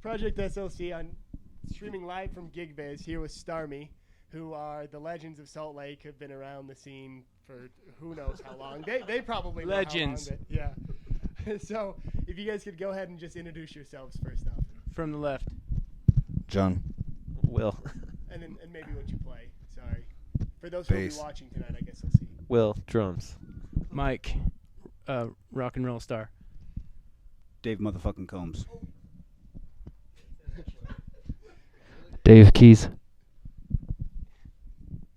Project SLC on streaming live from GigViz here with Starmy, who are the legends of Salt Lake, have been around the scene for who knows how long. They probably know legends. How long, yeah. So if you guys could go ahead and just introduce yourselves first off. From the left. John. Will. And maybe what you play. Sorry. For those Bass. who will be watching tonight, I guess they'll see. Will. Drums. Mike, rock and roll star. Dave motherfucking Combs. Dave Keys.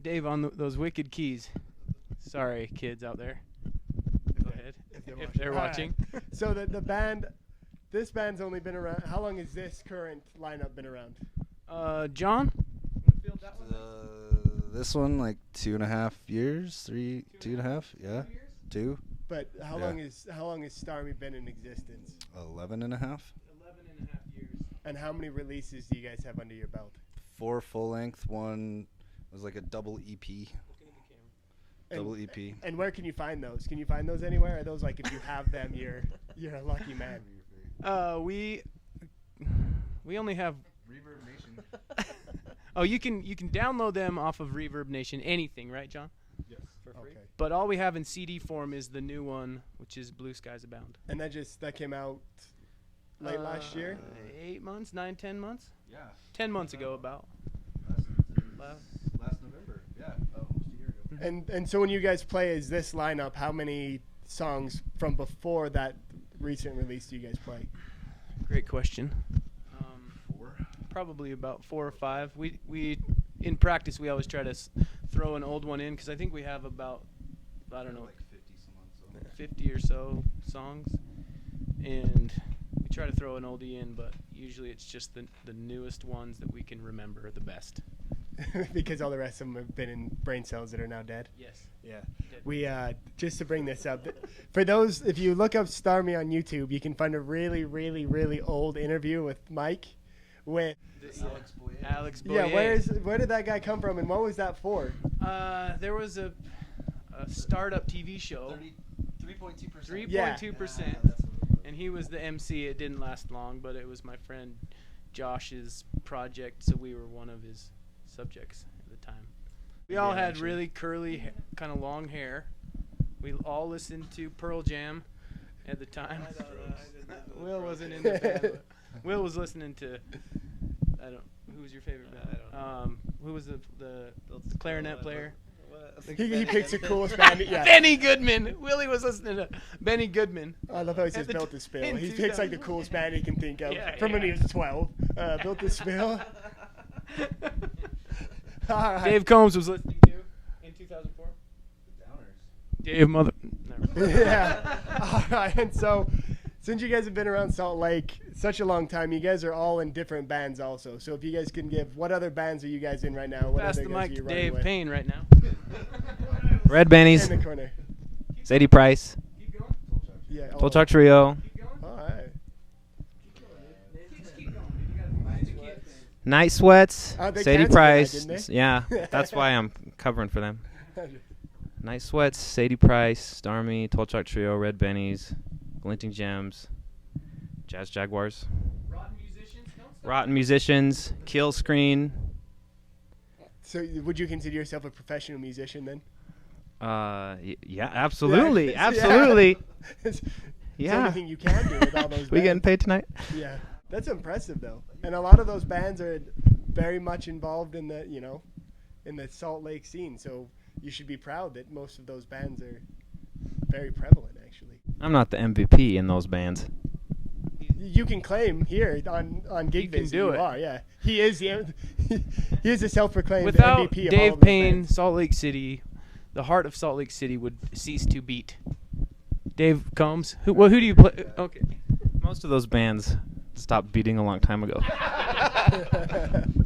Dave on those wicked keys. Sorry, kids out there. Go ahead. If they're watching. Right. So the band, this band's only been around. How long has this current lineup been around? John? This one, like 2.5 years, 2.5, yeah, 2. But how long has Starmy been in existence? 11.5. 11.5 years. And how many releases do you guys have under your belt? 4 full length. One was like a double EP. Double EP. And where can you find those? Can you find those anywhere? Are those like if you have them, you're a lucky man? We only have Reverb Nation. Oh, you can download them off of Reverb Nation. Anything, right, John? Yes. For free. Okay. But all we have in CD form is the new one, which is Blue Skies Abound. And that came out late last year? 8 months, 9, 10 months? Yeah. 10 months ago, about. Last November. Yeah. Almost a year ago. And so when you guys play as this lineup, how many songs from before that recent release do you guys play? Great question. 4. Probably about 4 or 5. We in practice we always try to throw an old one in because I think we have about I don't know Like 50 50 or so songs, and we try to throw an oldie in, but usually it's just the newest ones that we can remember the best. Because all the rest of them have been in brain cells that are now dead. Yes. Yeah. We just to bring this up, for those, if you look up Starmy on YouTube, you can find a really, really, really old interview with Mike. With Alex Boyer. yeah, where did that guy come from, and what was that for? There was a startup TV show. 3.2%. 3.2%. And he was the MC. It didn't last long, but it was my friend Josh's project, so we were one of his subjects at the time. We all had really curly, kind of long hair. We all listened to Pearl Jam at the time. Will wasn't in the band. But Will was listening to, who was your favorite band? I don't know. Who was the clarinet player? He picks the coolest band. Yeah. Benny Goodman. Willie was listening to Benny Goodman. I love how he says Built to Spill. He picks like the coolest band he can think of from when he was 12. Built to Spill. All right. Dave Combs was listening to in 2004. The Downers. Dave Mother. Never. Yeah. All right. And so, since you guys have been around Salt Lake such a long time, you guys are all in different bands also. So if you guys can give, what other bands are you guys in right now? What Pass other the guys mic are to you running Dave with? Payne right now. Red In Bennies. the corner. Sadie Price. Keep going. Yeah. Full Talk Trio. Keep going. All right. Keep going. Night Sweats. They Sadie canceled Price. that, didn't they? Yeah. That's why I'm covering for them. Night Sweats. Sadie Price. Starmy. Full Talk Trio. Red Bennies. Glinting Gems. Jazz Jaguars. Rotten musicians. Don't stop. Rotten Musicians. Kill Screen. So would you consider yourself a professional musician then? Yeah, absolutely. Yeah. Absolutely. It's Yeah. anything you can do with all those We getting bands. paid tonight? Yeah. That's impressive though. And a lot of those bands are very much involved in the, in the Salt Lake scene. So you should be proud that most of those bands are very prevalent actually. I'm not the MVP in those bands. You can claim here on GigViz can do you it. are, yeah. He is a self-proclaimed Without MVP of all Dave of those Payne, bands. Salt Lake City, the heart of Salt Lake City would cease to beat. Dave Combs. Who do you play? Okay. Most of those bands stopped beating a long time ago.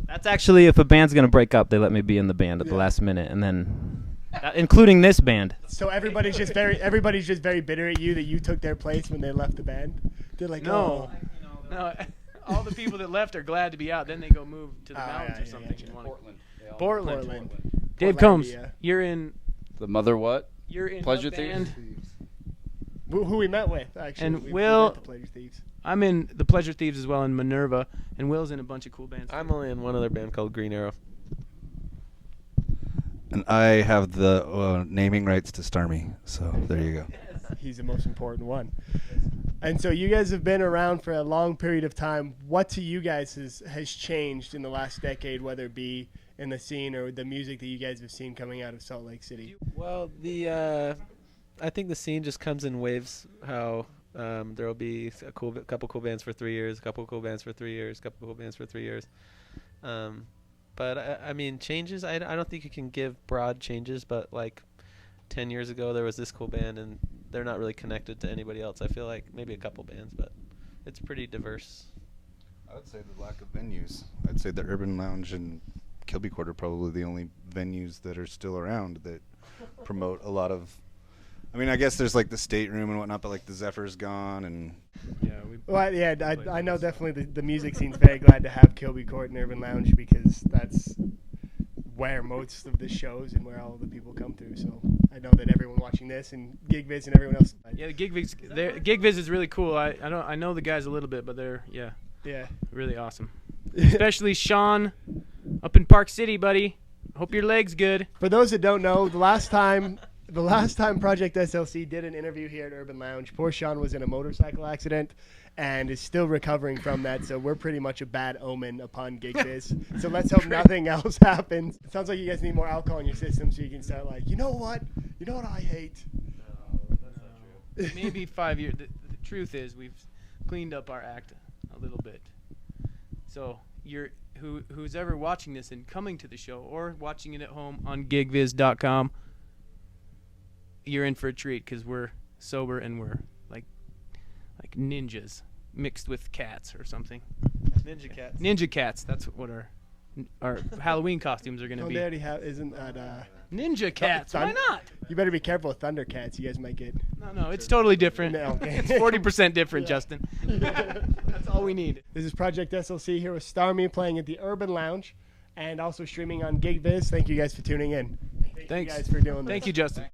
That's actually, if a band's going to break up, they let me be in the band at the last minute, and then, including this band. So everybody's just very bitter at you that you took their place when they left the band. They're like, No. oh. No. All the people that left are glad to be out. Then they go move to the mountains or something. yeah. and wanna- Portland. Portland. Portland. Dave Portlandia. Combs, you're in. The mother what? You're in Pleasure what band? Thieves. Who we met with actually. And we Will- met the Pleasure Thieves. I'm in the Pleasure Thieves as well, and Minerva, and Will's in a bunch of cool bands. I'm only in one other band called Green Arrow. And I have the naming rights to Starmy, so there you go. He's the most important one. And so you guys have been around for a long period of time. What to you guys has changed in the last decade, whether it be in the scene or the music that you guys have seen coming out of Salt Lake City? Well, I think the scene just comes in waves. How there will be a couple cool bands for 3 years, a couple cool bands for 3 years, a couple cool bands for 3 years. But I mean, changes. I don't think you can give broad changes, but like 10 years ago there was this cool band and they're not really connected to anybody else. I feel like maybe a couple bands, but it's pretty diverse. I would say the lack of venues. I'd say the Urban Lounge and Kilby Court are probably the only venues that are still around that promote a lot of. I mean, I guess there's like the State Room and whatnot, but like the Zephyr's gone and. I know definitely the music scene's very glad to have Kilby Court and Urban Lounge because that's where most of the shows and where all of the people come through. So I know that everyone watching this and GigViz and everyone else. Yeah, the GigViz is really cool. I know the guys a little bit, but they're really awesome. Especially Sean up in Park City, buddy. Hope your leg's good. For those that don't know, the last time Project SLC did an interview here at Urban Lounge, poor Sean was in a motorcycle accident and is still recovering from that, so we're pretty much a bad omen upon GigViz. So let's hope nothing else happens. It sounds like you guys need more alcohol in your system so you can start like, you know what I hate? No, that's not true. Maybe 5 years. The truth is we've cleaned up our act a little bit. So who's ever watching this and coming to the show or watching it at home on gigviz.com, you're in for a treat because we're sober and we're like ninjas mixed with cats or something. Ninja cats. That's what our Halloween costumes are going to be. They already have. Isn't that ninja cats? Why not? You better be careful with Thundercats. You guys might get. No, it's totally different. No, okay. It's 40% different, Justin. That's all we need. This is Project SLC here with Starmy playing at the Urban Lounge and also streaming on GigViz. Thank you guys for tuning in. Thank you guys for doing this. Thank you, Justin.